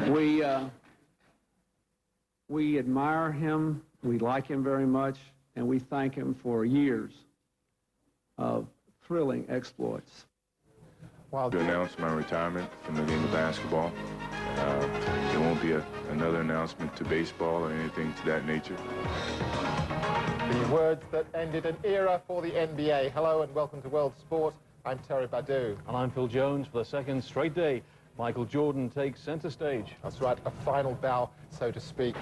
We admire him, we like him very much, and we thank him for years of thrilling exploits. Wow. To announce my retirement from the game of basketball. There won't be another announcement to baseball or anything to that nature. The words that ended an era for the NBA. Hello and welcome to World Sport. I'm Terry Badu. And I'm Phil Jones. For the second straight day, Michael Jordan takes center stage. That's right, a final bow, so to speak.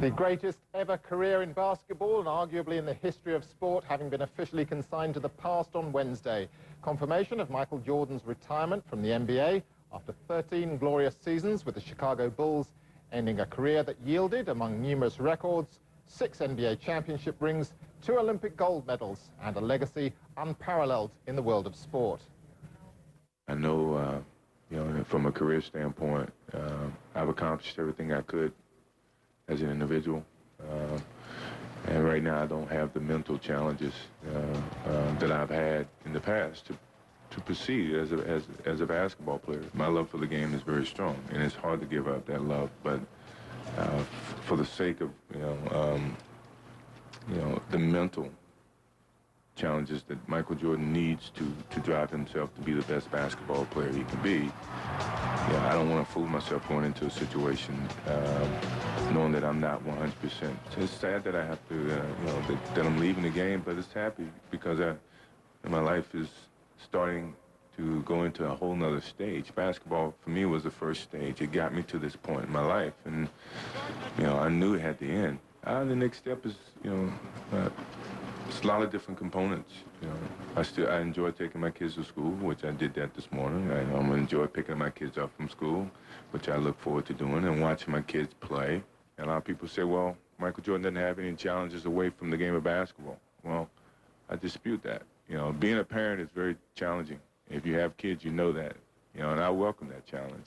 The greatest ever career in basketball and arguably in the history of sport, having been officially consigned to the past on Wednesday. Confirmation of Michael Jordan's retirement from the NBA after 13 glorious seasons with the Chicago Bulls, ending a career that yielded, among numerous records, 6 NBA championship rings, 2 Olympic gold medals, and a legacy unparalleled in the world of sport. I know, from a career standpoint, I've accomplished everything I could as an individual. And right now I don't have the mental challenges that I've had in the past to proceed as a basketball player. My love for the game is very strong, and it's hard to give up that love. But for the sake of the mental challenges that Michael Jordan needs to drive himself to be the best basketball player he can be, I don't want to fool myself going into a situation knowing that I'm not 100%. It's sad that I have to, that I'm leaving the game, but it's happy because my life is starting to go into a whole nother stage. Basketball, for me, was the first stage. It got me to this point in my life, and, I knew it had to end. The next step is, it's a lot of different components. I enjoy taking my kids to school, which I did that this morning. I'm going to enjoy picking my kids up from school, which I look forward to doing, and watching my kids play. And a lot of people say, well, Michael Jordan doesn't have any challenges away from the game of basketball. Well, I dispute that. Being a parent is very challenging. If you have kids, you know that. And I welcome that challenge.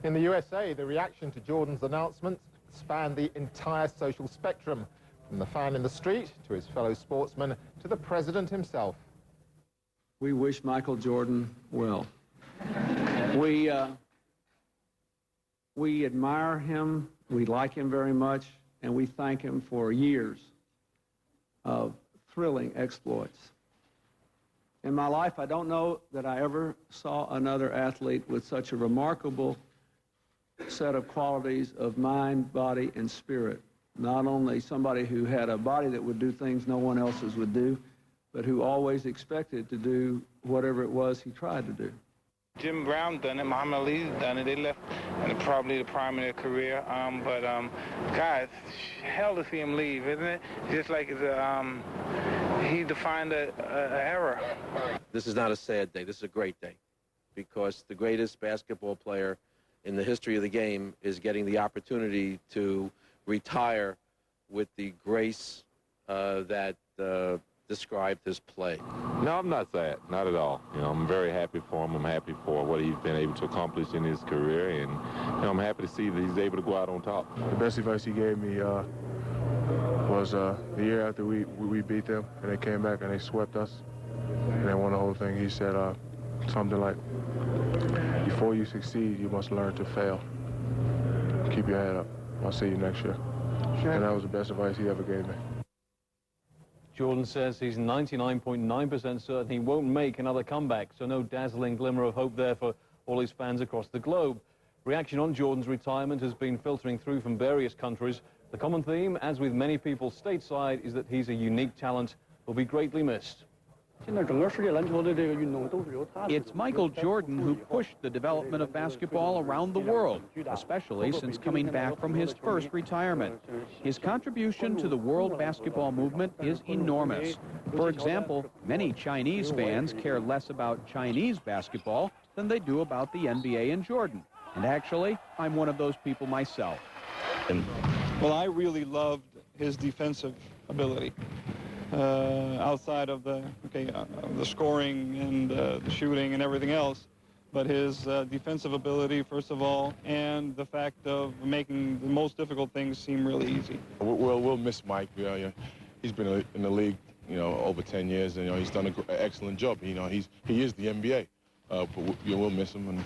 In the USA, the reaction to Jordan's announcement spanned the entire social spectrum, from the fan in the street to his fellow sportsmen to the president himself. We wish Michael Jordan well. We admire him, we like him very much, and we thank him for years of thrilling exploits. In my life, I don't know that I ever saw another athlete with such a remarkable set of qualities of mind, body, and spirit. Not only somebody who had a body that would do things no one else's would do, but who always expected to do whatever it was he tried to do. Jim Brown done it, Muhammad Ali done it. They left in probably the prime of their career. God, hell to see him leave, isn't it? Just like he defined an era. This is not a sad day. This is a great day, because the greatest basketball player in the history of the game is getting the opportunity to retire with the grace that described his play. No, I'm not sad, not at all. I'm very happy for him. I'm happy for what he's been able to accomplish in his career, and I'm happy to see that he's able to go out on top. The best advice he gave me was the year after we beat them, and they came back and they swept us, and they won the whole thing. He said something like, before you succeed, you must learn to fail. Keep your head up. I'll see you next year. Sure. And that was the best advice he ever gave me. Jordan says he's 99.9% certain he won't make another comeback, so no dazzling glimmer of hope there for all his fans across the globe. Reaction on Jordan's retirement has been filtering through from various countries. The common theme, as with many people stateside, is that he's a unique talent who'll be greatly missed. It's Michael Jordan who pushed the development of basketball around the world, especially since coming back from his first retirement. His contribution to the world basketball movement is enormous. For example, many Chinese fans care less about Chinese basketball than they do about the NBA and Jordan. And actually, I'm one of those people myself. Well, I really loved his defensive ability. Outside of the scoring and the shooting and everything else, but his defensive ability, first of all, and the fact of making the most difficult things seem really easy. We'll miss Mike. He's been in the league, over 10 years, and he's done an excellent job. He is the NBA, but we'll miss him, and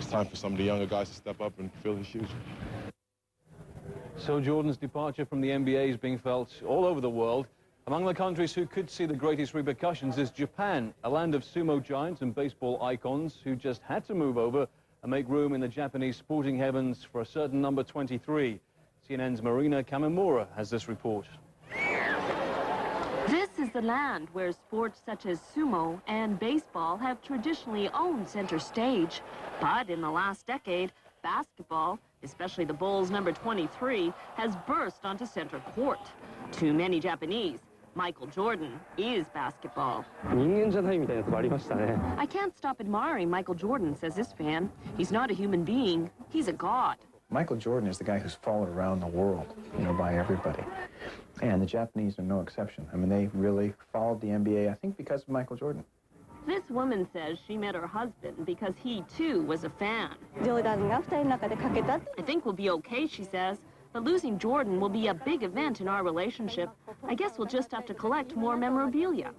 it's time for some of the younger guys to step up and fill his shoes. So Jordan's departure from the NBA is being felt all over the world. Among the countries who could see the greatest repercussions is Japan, a land of sumo giants and baseball icons who just had to move over and make room in the Japanese sporting heavens for a certain number 23. CNN's Marina Kamimura has this report. This is the land where sports such as sumo and baseball have traditionally owned center stage. But in the last decade, basketball, especially the Bulls' number 23, has burst onto center court. To many Japanese, Michael Jordan is basketball. I can't stop admiring Michael Jordan, says this fan. He's not a human being, he's a god. Michael Jordan is the guy who's followed around the world, by everybody. And the Japanese are no exception. I mean, they really followed the NBA, I think, because of Michael Jordan. This woman says she met her husband because he, too, was a fan. I think we'll be okay, she says. But losing Jordan will be a big event in our relationship. I guess we'll just have to collect more memorabilia.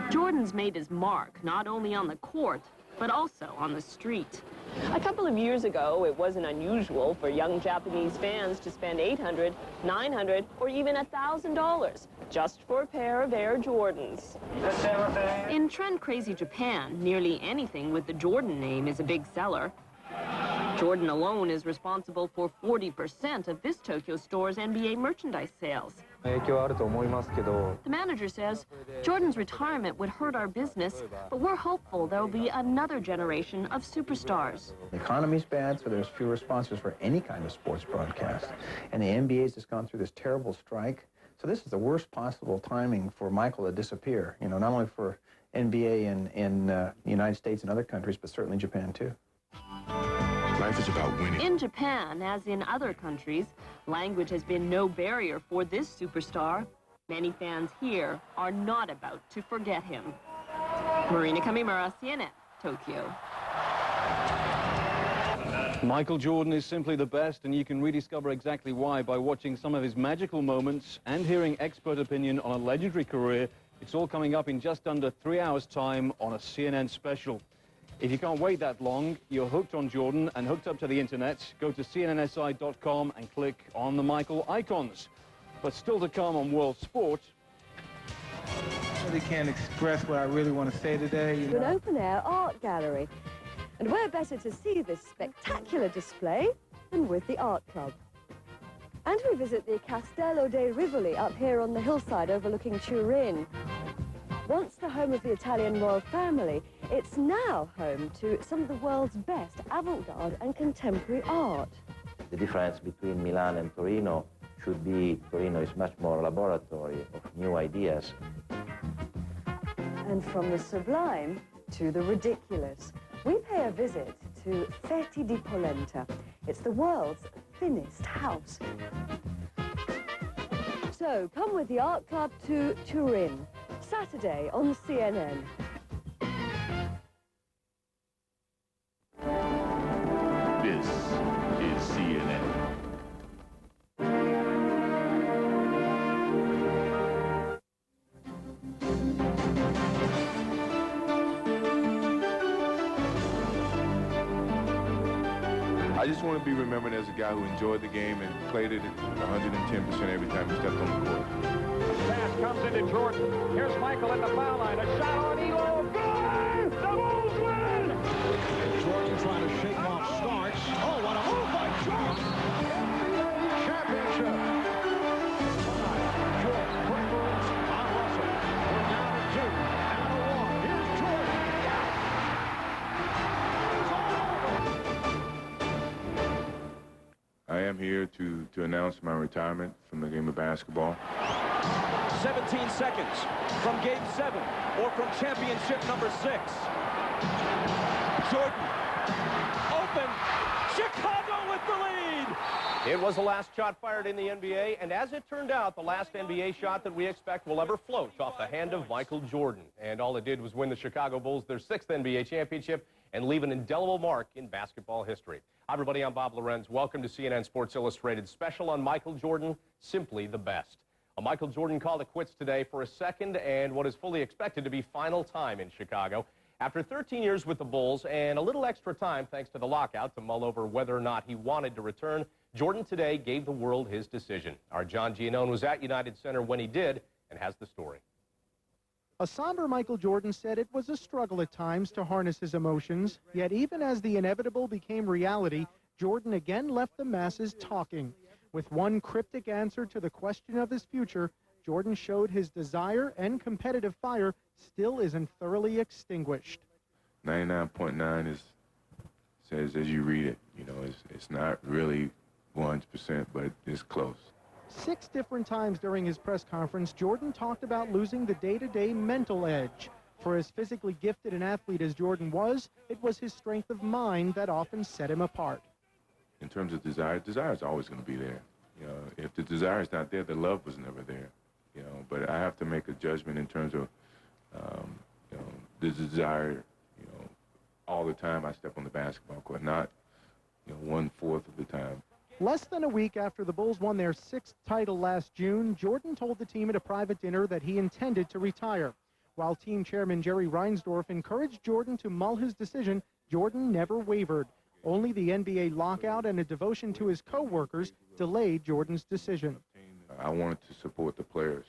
Jordan's made his mark, not only on the court, but also on the street. A couple of years ago, it wasn't unusual for young Japanese fans to spend $800, $900, or even $1,000 just for a pair of Air Jordans. In trend-crazy Japan, nearly anything with the Jordan name is a big seller. Jordan alone is responsible for 40% of this Tokyo store's NBA merchandise sales. The manager says Jordan's retirement would hurt our business, but we're hopeful there will be another generation of superstars. The economy's bad, so there's fewer sponsors for any kind of sports broadcast. And the NBA's just gone through this terrible strike. So this is the worst possible timing for Michael to disappear, not only for NBA in the United States and other countries, but certainly Japan, too. Life is about winning. In Japan, as in other countries, language has been no barrier for this superstar. Many fans here are not about to forget him. Marina Kamimura, CNN, Tokyo. Michael Jordan is simply the best, and you can rediscover exactly why by watching some of his magical moments and hearing expert opinion on a legendary career. It's all coming up in just under 3 hours' time on a CNN special. If you can't wait that long, you're hooked on Jordan and hooked up to the internet. Go to cnnsi.com and click on the Michael icons. But still to come on World Sport. I really can't express what I really want to say today. An open-air art gallery. And where better to see this spectacular display than with the art club. And we visit the Castello dei Rivoli up here on the hillside overlooking Turin. Once the home of the Italian royal family, it's now home to some of the world's best avant-garde and contemporary art. The difference between Milan and Torino should be Torino is much more a laboratory of new ideas. And from the sublime to the ridiculous, we pay a visit to Feti di Polenta. It's the world's thinnest house. So come with the art club to Turin. Saturday on CNN. This is CNN. I just want to be remembered as a guy who enjoyed the game and played it 110% every time he stepped on the court. Pass comes into Jordan. Here's Michael at the foul line. A shot on Elo. Good! The Bulls win! Jordan trying to shake off Starks. Oh, what a move by Jordan! Championship. Jordan, quick moves on Russell. We're down to 2. Down to 1. Here's Jordan. I am here to announce my retirement from the game of basketball. 17 seconds from Game 7 or from championship number 6. Jordan, open, Chicago with the lead. It was the last shot fired in the NBA, and as it turned out, the last NBA shot that we expect will ever float off the hand of Michael Jordan. And all it did was win the Chicago Bulls their 6th NBA championship and leave an indelible mark in basketball history. Hi, everybody, I'm Bob Lorenz. Welcome to CNN Sports Illustrated special on Michael Jordan, simply the best. Michael Jordan called it quits today for a second and what is fully expected to be final time in Chicago. After 13 years with the Bulls and a little extra time thanks to the lockout to mull over whether or not he wanted to return, Jordan today gave the world his decision. Our John Giannone was at United Center when he did and has the story. A somber Michael Jordan said it was a struggle at times to harness his emotions, yet even as the inevitable became reality, Jordan again left the masses talking. With one cryptic answer to the question of his future, Jordan showed his desire and competitive fire still isn't thoroughly extinguished. 99.9 says as you read it, you know, it's not really 100%, but it's close. 6 different times during his press conference, Jordan talked about losing the day-to-day mental edge. For as physically gifted an athlete as Jordan was, it was his strength of mind that often set him apart. In terms of desire is always going to be there. You know, if the desire is not there, the love was never there. You know, but I have to make a judgment in terms of, you know, the desire, you know, all the time I step on the basketball court, not, you know, 1/4 of the time. Less than a week after the Bulls won their 6th title last June, Jordan told the team at a private dinner that he intended to retire. While team chairman Jerry Reinsdorf encouraged Jordan to mull his decision, Jordan never wavered. Only the NBA lockout and a devotion to his co-workers delayed Jordan's decision. I wanted to support the players.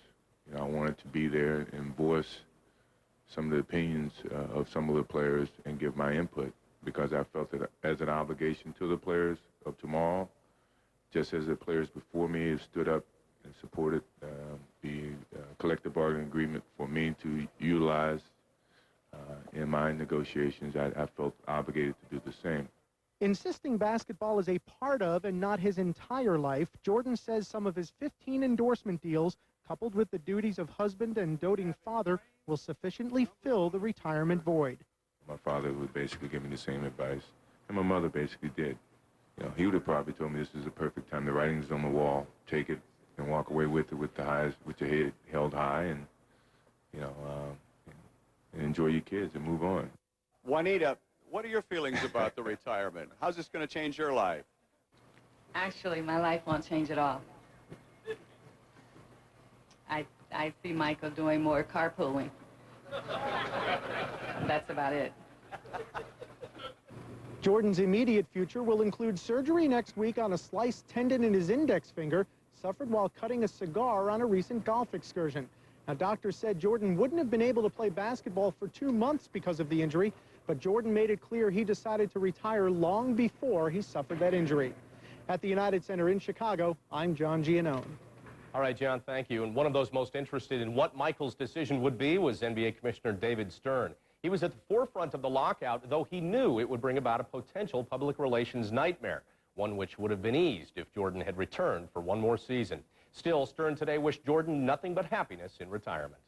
You know, I wanted to be there and voice some of the opinions of some of the players and give my input, because I felt it as an obligation to the players of tomorrow, just as the players before me have stood up and supported the collective bargaining agreement for me to utilize in my negotiations. I felt obligated to do the same. Insisting basketball is a part of and not his entire life, Jordan says some of his 15 endorsement deals, coupled with the duties of husband and doting father, will sufficiently fill the retirement void. My father would basically give me the same advice, and my mother basically did. You know, he would have probably told me this is the perfect time. The writing's on the wall. Take it and walk away with it with your head held high, and you know, and enjoy your kids and move on. Juanita, what are your feelings about the retirement? How's this going to change your life? Actually, my life won't change at all. I see Michael doing more carpooling. That's about it. Jordan's immediate future will include surgery next week on a sliced tendon in his index finger, suffered while cutting a cigar on a recent golf excursion. Now, doctors said Jordan wouldn't have been able to play basketball for 2 months because of the injury, but Jordan made it clear he decided to retire long before he suffered that injury. At the United Center in Chicago, I'm John Giannone. All right, John, thank you. And one of those most interested in what Michael's decision would be was NBA Commissioner David Stern. He was at the forefront of the lockout, though he knew it would bring about a potential public relations nightmare, one which would have been eased if Jordan had returned for one more season. Still, Stern today wished Jordan nothing but happiness in retirement.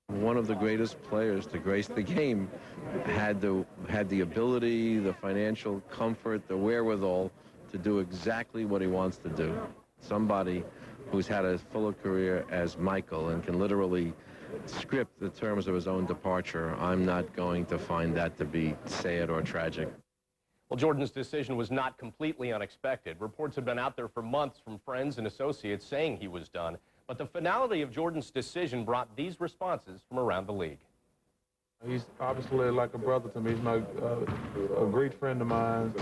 One of the greatest players to grace the game had the ability, the financial comfort, the wherewithal to do exactly what he wants to do. Somebody who's had as full a career as Michael and can literally script the terms of his own departure, I'm not going to find that to be sad or tragic. Well, Jordan's decision was not completely unexpected. Reports had been out there for months from friends and associates saying he was done. But the finality of Jordan's decision brought these responses from around the league. He's obviously like a brother to me. He's a great friend of mine.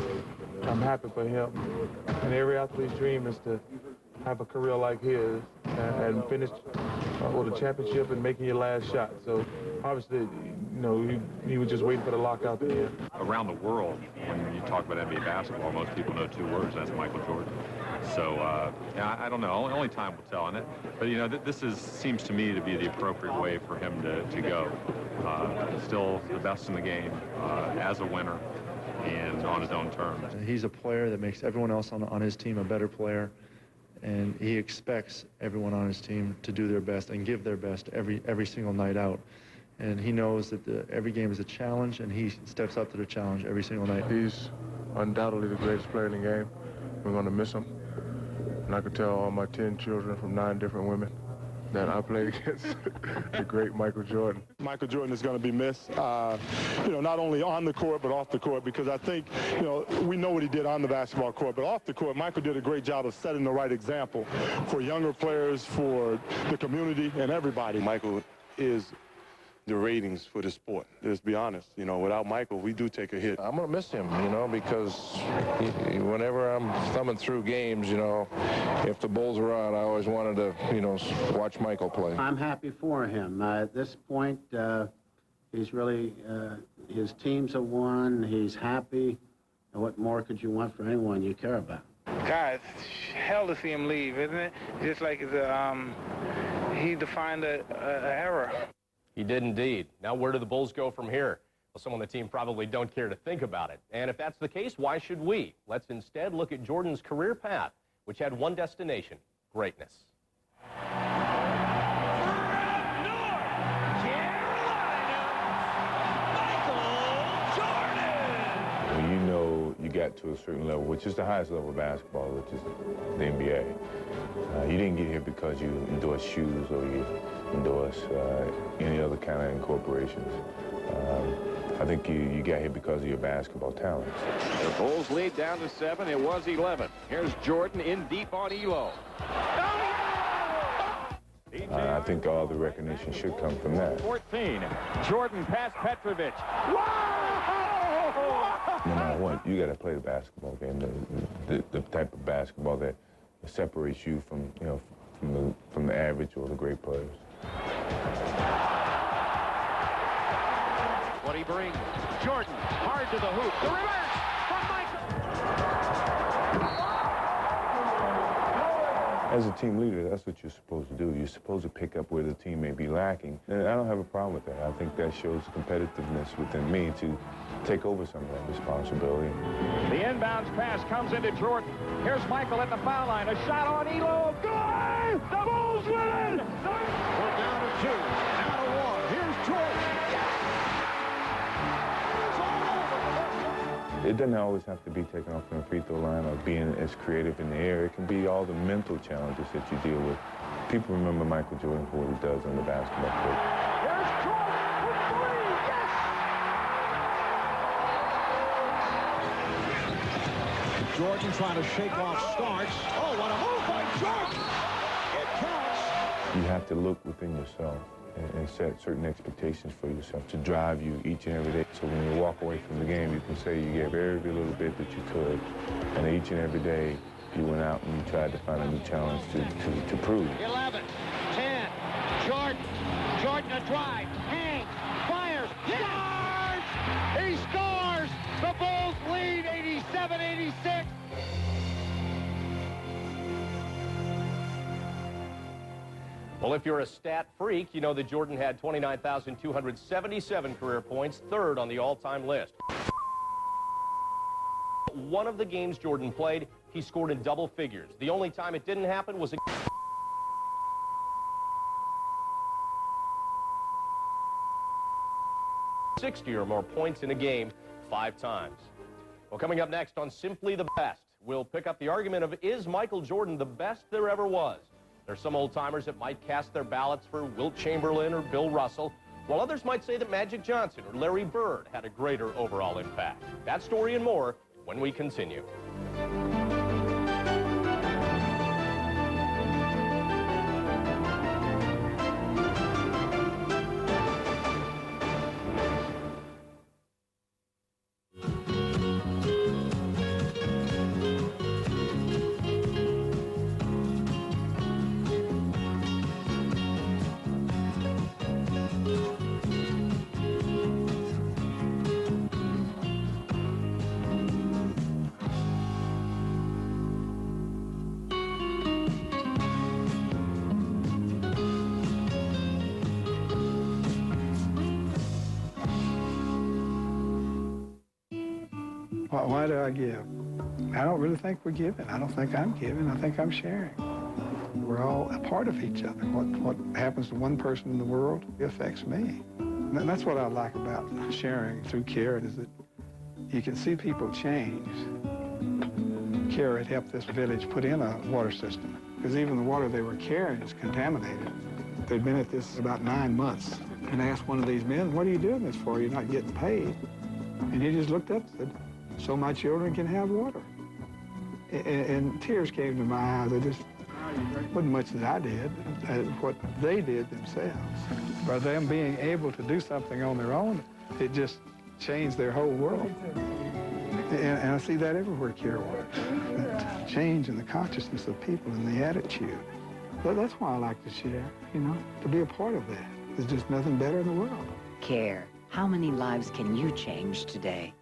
I'm happy for him. And every athlete's dream is to have a career like his and finish with a championship and making your last shot. So obviously, you know, he was just waiting for the lockout to end. Around the world, when you talk about NBA basketball, most people know 2 words. That's Michael Jordan. So, yeah, I don't know. Only time will tell on it. But, you know, this seems to me to be the appropriate way for him to go. Still the best in the game as a winner and on his own terms. He's a player that makes everyone else on his team a better player. And he expects everyone on his team to do their best and give their best every single night out. And he knows that every game is a challenge, and he steps up to the challenge every single night. He's undoubtedly the greatest player in the game. We're going to miss him. And I could tell all my 10 children from 9 different women that I played against the great Michael Jordan. Michael Jordan is going to be missed, you know, not only on the court but off the court, because I think, you know, we know what he did on the basketball court, but off the court, Michael did a great job of setting the right example for younger players, for the community, and everybody. Michael is the ratings for the sport. Let's be honest. You know, without Michael, we do take a hit. I'm going to miss him, you know, because whenever I'm thumbing through games, you know, if the Bulls are on, I always wanted to, you know, watch Michael play. I'm happy for him. At this point, he's really, his teams have won. He's happy. And what more could you want from anyone you care about? God, it's hell to see him leave, isn't it? Just like he defined an era. He did indeed. Now where do the Bulls go from here? Well, some on the team probably don't care to think about it. And if that's the case, why should we? Let's instead look at Jordan's career path, which had one destination: greatness. When you know you got to a certain level, which is the highest level of basketball, which is the NBA, you didn't get here because you endorse shoes or you endorse any other kind of incorporations. I think you got here because of your basketball talents. The Bulls lead down to 7. It was 11. Here's Jordan in deep on Elo. I think all the recognition should come from that. 14. Jordan past Petrovic. No matter what, you got to play the basketball game, the type of basketball that separates you from, you know, from the average or the great players. What he brings, Jordan hard to the hoop. The reverse from Michael. As a team leader, that's what you're supposed to do. You're supposed to pick up where the team may be lacking. And I don't have a problem with that. I think that shows competitiveness within me to take over some of that responsibility. The inbounds pass comes into Jordan. Here's Michael at the foul line. A shot on Elo. Good! The Bulls win! We're down to 2. Now to 1. Here's Jordan. It doesn't always have to be taken off from the free throw line or being as creative in the air. It can be all the mental challenges that you deal with. People remember Michael Jordan for what he does on the basketball court. Here's Jordan for 3. Yes! Jordan trying to shake off Starks. Oh, what a move by Jordan! It counts. You have to look within yourself and set certain expectations for yourself to drive you each and every day. So when you walk away from the game, you can say you gave every little bit that you could, and each and every day you went out and you tried to find a new challenge to prove. 11, 10, Jordan. Jordan a drive, hangs, fires, scores! He scores! The Bulls lead 87-86. Well, if you're a stat freak, you know that Jordan had 29,277 career points, third on the all-time list. One of the games Jordan played, he scored in double figures. The only time it didn't happen was 60 or more points in a game 5 times. Well, coming up next on Simply the Best, we'll pick up the argument of, is Michael Jordan the best there ever was? There's some old-timers that might cast their ballots for Wilt Chamberlain or Bill Russell, while others might say that Magic Johnson or Larry Bird had a greater overall impact. That story and more when we continue. Why do I give? I don't really think we're giving. I don't think I'm giving. I think I'm sharing. We're all a part of each other. What happens to one person in the world affects me. And that's what I like about sharing through Care, is that you can see people change. Care had helped this village put in a water system, because even the water they were carrying is contaminated. They'd been at this about 9 months. And I asked one of these men, what are you doing this for? You're not getting paid. And he just looked up and said, so my children can have water. And tears came to my eyes. Wasn't much as I did, what they did themselves. By them being able to do something on their own, it just changed their whole world. And I see that everywhere Quelle works. That change in the consciousness of people and the attitude. But that's why I like to share, you know, to be a part of that. There's just nothing better in the world. Care. How many lives can you change today?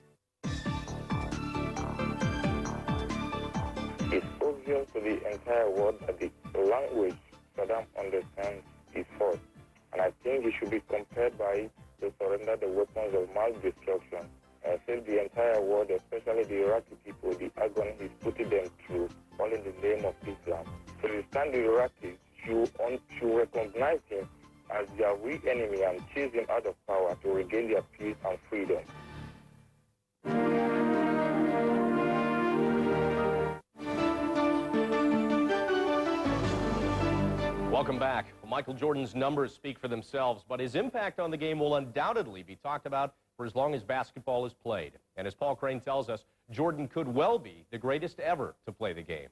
It's obvious to the entire world that the language Saddam understands is force. And I think it should be compared by to surrender the weapons of mass destruction. I feel the entire world, especially the Iraqi people, the agony he's putting them through, all in the name of Islam. To understand the Iraqis, should recognize him as their real enemy and chase him out of power to regain their peace and freedom. Welcome back. Well, Michael Jordan's numbers speak for themselves, but his impact on the game will undoubtedly be talked about for as long as basketball is played. And as Paul Crane tells us, Jordan could well be the greatest ever to play the game.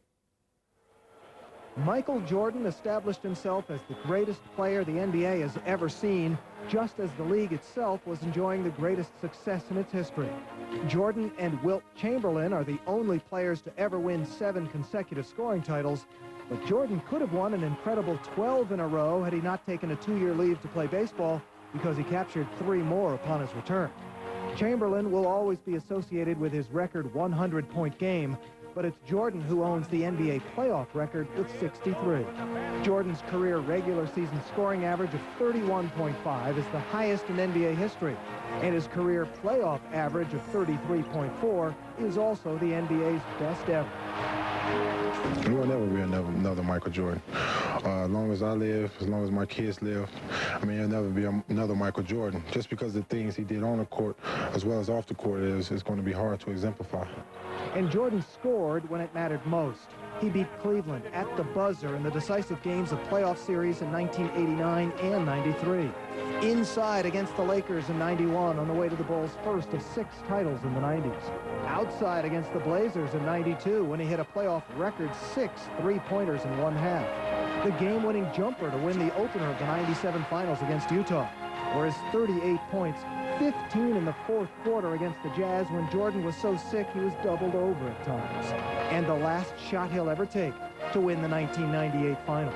Michael Jordan established himself as the greatest player the NBA has ever seen, just as the league itself was enjoying the greatest success in its history. Jordan and Wilt Chamberlain are the only players to ever win 7 consecutive scoring titles, but Jordan could have won an incredible 12 in a row had he not taken a 2-year leave to play baseball, because he captured 3 more upon his return. Chamberlain will always be associated with his record 100-point game, but it's Jordan who owns the NBA playoff record with 63. Jordan's career regular season scoring average of 31.5 is the highest in NBA history, and his career playoff average of 33.4 is also the NBA's best ever. There will never be another Michael Jordan. As long as I live, as long as my kids live, I mean, there'll never be another Michael Jordan. Just because the things he did on the court as well as off the court is going to be hard to exemplify. And Jordan scored when it mattered most. He beat Cleveland at the buzzer in the decisive games of playoff series in 1989 and 93. Inside against the Lakers in 91 on the way to the Bulls' first of 6 titles in the 90s. Outside against the Blazers in 92 when he hit a playoff record 6 3-pointers in one half. The game-winning jumper to win the opener of the 97 finals against Utah. Or his 38 points, 15 in the 4th quarter against the Jazz when Jordan was so sick he was doubled over at times. And the last shot he'll ever take to win the 1998 finals.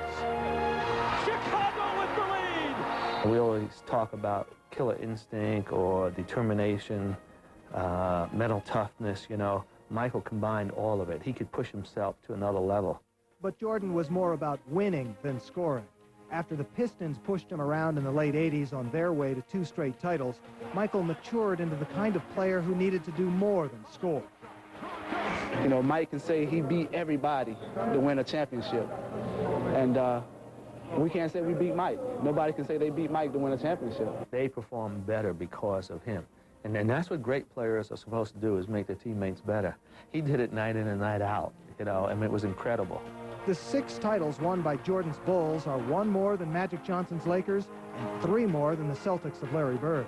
Chicago with the lead! We always talk about killer instinct or determination, mental toughness, you know. Michael combined all of it. He could push himself to another level. But Jordan was more about winning than scoring. After the Pistons pushed him around in the late 80s on their way to 2 straight titles, Michael matured into the kind of player who needed to do more than score. You know, Mike can say he beat everybody to win a championship. And we can't say we beat Mike. Nobody can say they beat Mike to win a championship. They perform better because of him. And that's what great players are supposed to do, is make their teammates better. He did it night in and night out, you know, I mean, it was incredible. The 6 titles won by Jordan's Bulls are 1 more than Magic Johnson's Lakers and 3 more than the Celtics of Larry Bird.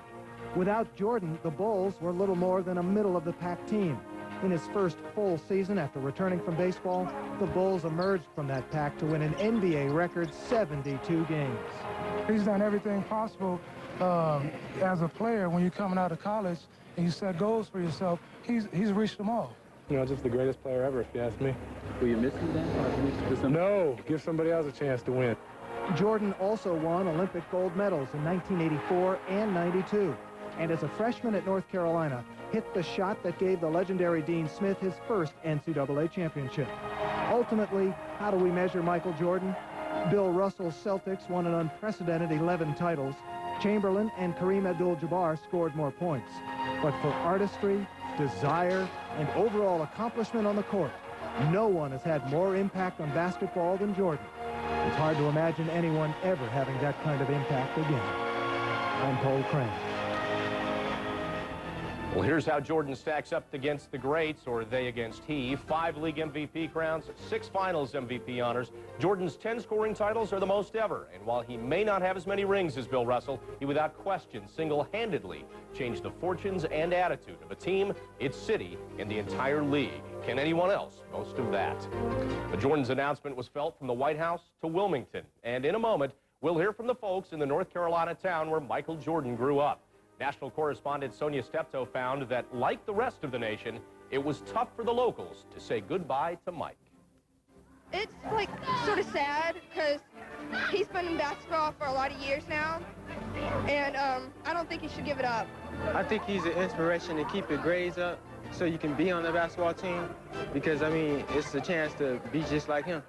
Without Jordan, the Bulls were little more than a middle-of-the-pack team. In his first full season after returning from baseball, the Bulls emerged from that pack to win an NBA record 72 games. He's done everything possible as a player. When you're coming out of college and you set goals for yourself, he's reached them all. You know, just the greatest player ever, if you ask me. Were you missing that? No, give somebody else a chance to win. Jordan also won Olympic gold medals in 1984 and 92. And as a freshman at North Carolina, hit the shot that gave the legendary Dean Smith his first NCAA championship. Ultimately, how do we measure Michael Jordan? Bill Russell's Celtics won an unprecedented 11 titles. Chamberlain and Kareem Abdul-Jabbar scored more points. But for artistry, desire, and overall accomplishment on the court, no one has had more impact on basketball than Jordan. It's hard to imagine anyone ever having that kind of impact again. I'm Paul Crane. Well, here's how Jordan stacks up against the greats, or they against he. 5 league MVP crowns, 6 finals MVP honors. Jordan's 10 scoring titles are the most ever. And while he may not have as many rings as Bill Russell, he without question single-handedly changed the fortunes and attitude of a team, its city, and the entire league. Can anyone else boast of that? But Jordan's announcement was felt from the White House to Wilmington. And in a moment, we'll hear from the folks in the North Carolina town where Michael Jordan grew up. National correspondent Sonia Steptoe found that, like the rest of the nation, it was tough for the locals to say goodbye to Mike. It's like sort of sad because he's been in basketball for a lot of years now, and I don't think he should give it up. I think he's an inspiration to keep your grades up so you can be on the basketball team because, I mean, it's a chance to be just like him.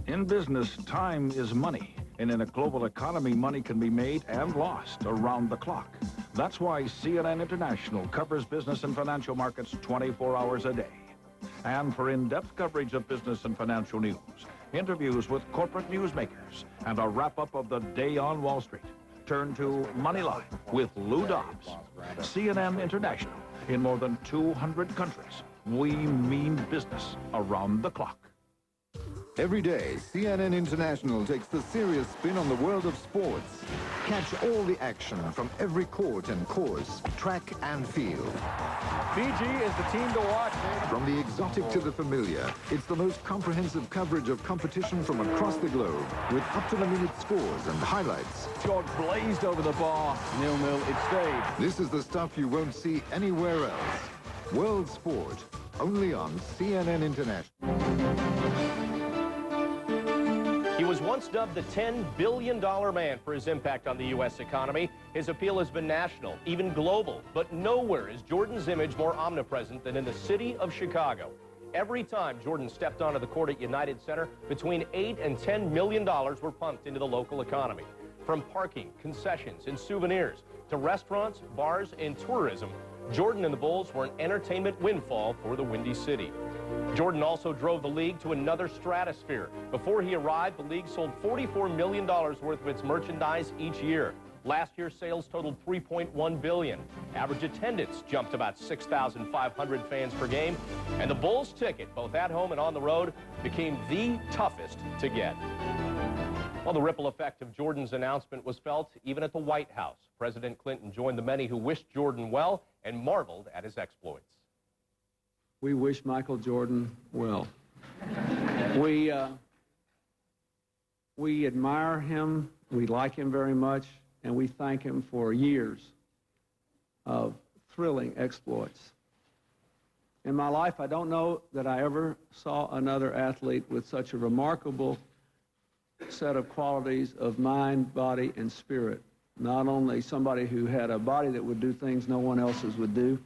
In business, time is money. And in a global economy, money can be made and lost around the clock. That's why CNN International covers business and financial markets 24 hours a day. And for in-depth coverage of business and financial news, interviews with corporate newsmakers, and a wrap-up of the day on Wall Street, turn to Money Line with Lou Dobbs. CNN International in more than 200 countries. We mean business around the clock. Every day, CNN International takes the serious spin on the world of sports. Catch all the action from every court and course, track and field. Fiji is the team to watch. From the exotic to the familiar, it's the most comprehensive coverage of competition from across the globe, with up-to-the-minute scores and highlights. Shot blazed over the bar. 0-0, it stayed. This is the stuff you won't see anywhere else. World Sport, only on CNN International. He was once dubbed the $10 billion man for his impact on the U.S. economy. His appeal has been national, even global. But nowhere is Jordan's image more omnipresent than in the city of Chicago. Every time Jordan stepped onto the court at United Center, between $8 and $10 million were pumped into the local economy. From parking, concessions, and souvenirs, to restaurants, bars, and tourism, Jordan and the Bulls were an entertainment windfall for the Windy City. Jordan also drove the league to another stratosphere. Before he arrived, the league sold $44 million worth of its merchandise each year. Last year's sales totaled $3.1 billion. Average attendance jumped about 6,500 fans per game. And the Bulls ticket, both at home and on the road, became the toughest to get. Well, the ripple effect of Jordan's announcement was felt even at the White House. President Clinton joined the many who wished Jordan well and marveled at his exploits. We wish Michael Jordan well. We admire him, we like him very much, and we thank him for years of thrilling exploits. In my life, I don't know that I ever saw another athlete with such a remarkable set of qualities of mind, body, and spirit. Not only somebody who had a body that would do things no one else's would do,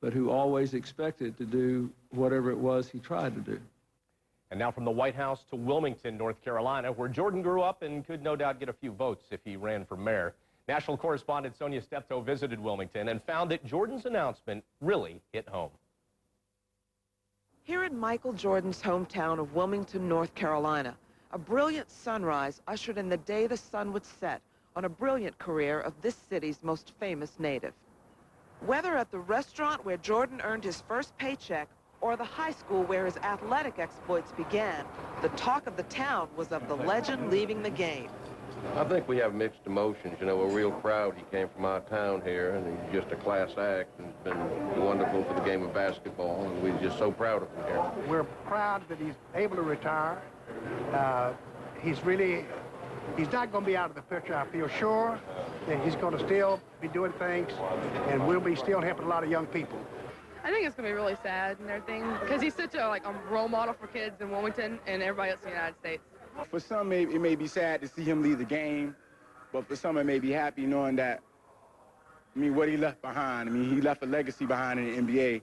but who always expected to do whatever it was he tried to do. And now from the White House to Wilmington, North Carolina, where Jordan grew up and could no doubt get a few votes if he ran for mayor. National correspondent Sonia Steptoe visited Wilmington and found that Jordan's announcement really hit home. Here in Michael Jordan's hometown of Wilmington, North Carolina, a brilliant sunrise ushered in the day the sun would set on a brilliant career of this city's most famous native. Whether at the restaurant where Jordan earned his first paycheck or the high school where his athletic exploits began, the talk of the town was of the legend leaving the game. I think we have mixed emotions. You know, we're real proud he came from our town here, and he's just a class act and it's been wonderful for the game of basketball, and we're just so proud of him here. We're proud that he's able to retire. He's not going to be out of the picture, I feel sure. And he's going to still be doing things, and we'll be still helping a lot of young people. I think it's going to be really sad and everything, because he's such a role model for kids in Wilmington and everybody else in the United States. For some, it may be sad to see him leave the game, but for some, it may be happy knowing that, what he left behind. He left a legacy behind in the NBA.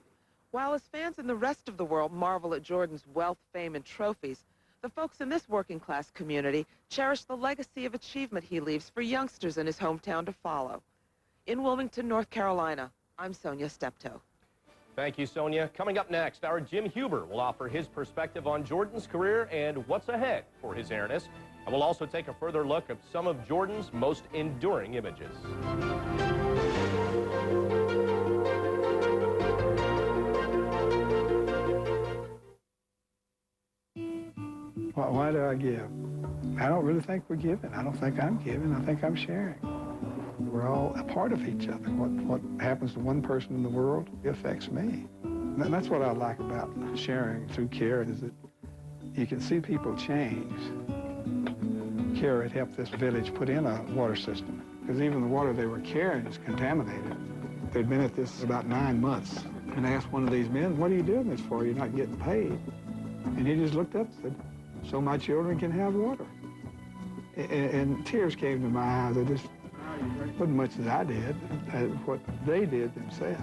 While his fans in the rest of the world marvel at Jordan's wealth, fame, and trophies, the folks in this working-class community cherish the legacy of achievement he leaves for youngsters in his hometown to follow. In Wilmington, North Carolina, I'm Sonia Steptoe. Thank you, Sonia. Coming up next, our Jim Huber will offer his perspective on Jordan's career and what's ahead for his airness. And we'll also take a further look at some of Jordan's most enduring images. Why do I give? I don't really think we're giving. I don't think I'm giving. I think I'm sharing. We're all a part of each other. What happens to one person in the world affects me. And that's what I like about sharing through care, is that you can see people change. Care had helped this village put in a water system, because even the water they were carrying is contaminated. They'd been at this about 9 months, and I asked one of these men, "What are you doing this for? You're not getting paid." And he just looked up and said, "So my children can have water." And tears came to my eyes. I just wasn't much as I did, what they did themselves.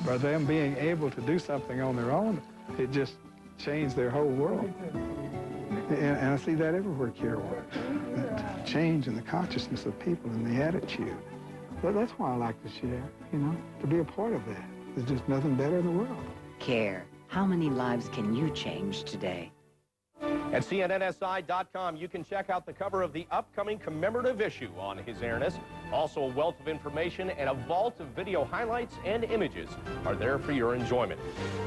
By them being able to do something on their own, it just changed their whole world. And I see that everywhere care works. That change in the consciousness of people and the attitude. But that's why I like to share, to be a part of that. There's just nothing better in the world. Care. How many lives can you change today? At CNNSI.com, you can check out the cover of the upcoming commemorative issue on his airness. Also, a wealth of information and a vault of video highlights and images are there for your enjoyment.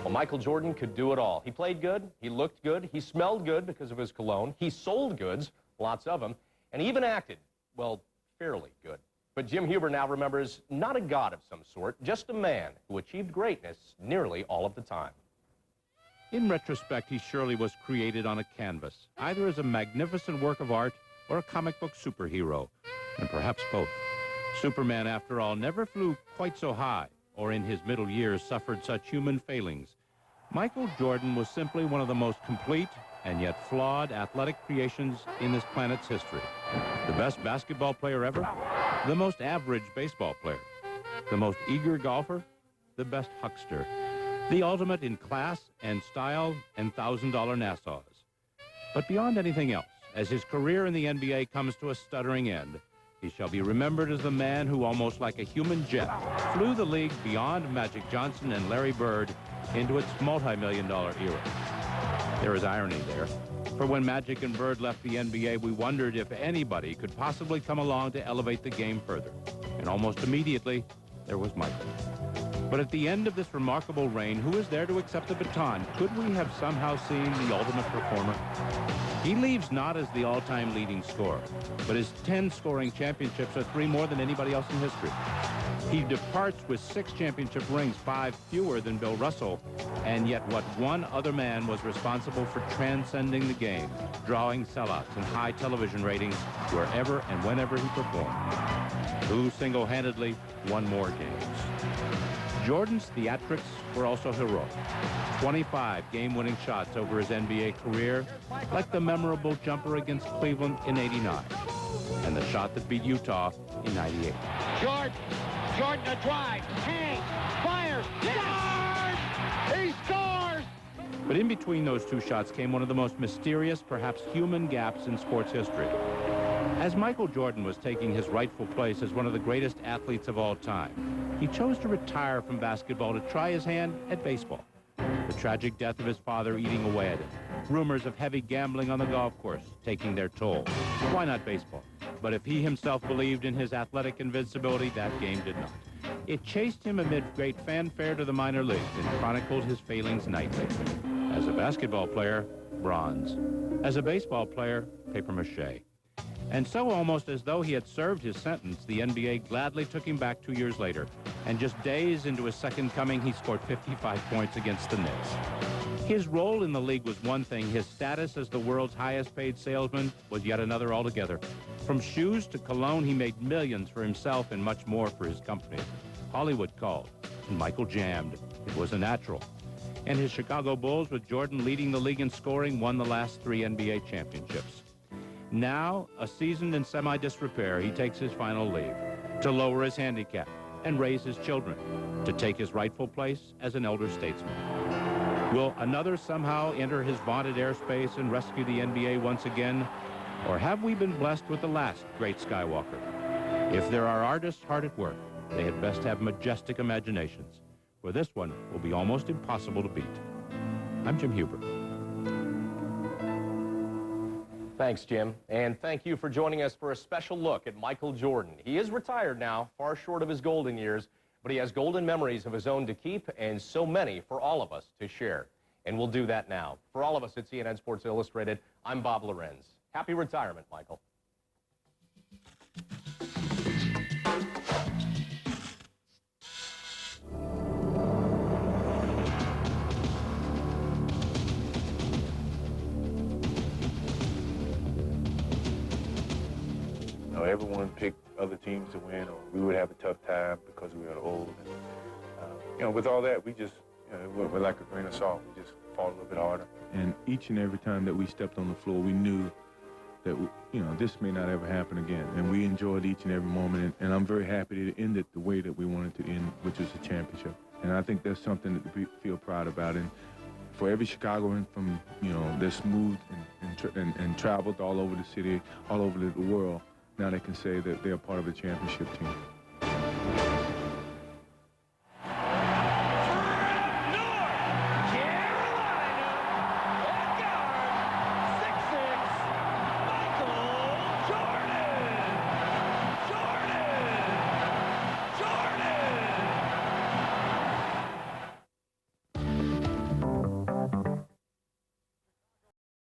Well, Michael Jordan could do it all. He played good, he looked good, he smelled good because of his cologne, he sold goods, lots of them, and he even acted, well, fairly good. But Jim Huber now remembers not a god of some sort, just a man who achieved greatness nearly all of the time. In retrospect, he surely was created on a canvas, either as a magnificent work of art or a comic book superhero, and perhaps both. Superman, after all, never flew quite so high, or in his middle years suffered such human failings. Michael Jordan was simply one of the most complete and yet flawed athletic creations in this planet's history. The best basketball player ever, the most average baseball player, the most eager golfer, the best huckster, the ultimate in class and style and $1,000 Nassau's. But beyond anything else, as his career in the NBA comes to a stuttering end, he shall be remembered as the man who, almost like a human jet, flew the league beyond Magic Johnson and Larry Bird into its multi-million-dollar era. There is irony there, for when Magic and Bird left the NBA, we wondered if anybody could possibly come along to elevate the game further. And almost immediately, there was Michael. But at the end of this remarkable reign, who is there to accept the baton? Could we have somehow seen the ultimate performer? He leaves not as the all-time leading scorer, but his 10 scoring championships are 3 more than anybody else in history. He departs with 6 championship rings, 5 fewer than Bill Russell, and yet what one other man was responsible for transcending the game, drawing sellouts and high television ratings wherever and whenever he performed. Who single-handedly won more games. Jordan's theatrics were also heroic. 25 game-winning shots over his NBA career, like the memorable jumper against Cleveland in '89, and the shot that beat Utah in '98. Jordan a drive, hangs, fires, scores! He scores! But in between those 2 shots came one of the most mysterious, perhaps human gaps in sports history. As Michael Jordan was taking his rightful place as one of the greatest athletes of all time, he chose to retire from basketball to try his hand at baseball. The tragic death of his father eating away at him. Rumors of heavy gambling on the golf course taking their toll. Why not baseball? But if he himself believed in his athletic invincibility, that game did not. It chased him amid great fanfare to the minor leagues and chronicled his failings nightly. As a basketball player, bronze. As a baseball player, papier-mâché. And so, almost as though he had served his sentence, the NBA gladly took him back 2 years later. And just days into his second coming, he scored 55 points against the Knicks. His role in the league was one thing. His status as the world's highest-paid salesman was yet another altogether. From shoes to cologne, he made millions for himself and much more for his company. Hollywood called, and Michael jammed. It was a natural. And his Chicago Bulls, with Jordan leading the league in scoring, won the last 3 NBA championships. Now, a seasoned in semi-disrepair, he takes his final leave to lower his handicap and raise his children, to take his rightful place as an elder statesman. Will another somehow enter his vaunted airspace and rescue the NBA once again? Or have we been blessed with the last great Skywalker? If there are artists hard at work, they had best have majestic imaginations, for this one will be almost impossible to beat. I'm Jim Huber. Thanks, Jim. And thank you for joining us for a special look at Michael Jordan. He is retired now, far short of his golden years, but he has golden memories of his own to keep and so many for all of us to share. And we'll do that now. For all of us at CNN Sports Illustrated, I'm Bob Lorenz. Happy retirement, Michael. Everyone picked other teams to win, or we would have a tough time because we were old. And, with all that, we just, we're like a grain of salt. We just fought a little bit harder. And each and every time that we stepped on the floor, we knew that, this may not ever happen again. And we enjoyed each and every moment. And I'm very happy to end it the way that we wanted to end, which was a championship. And I think that's something that we feel proud about. And for every Chicagoan from, that's moved and traveled all over the city, all over the world, now they can say that they're part of a championship team.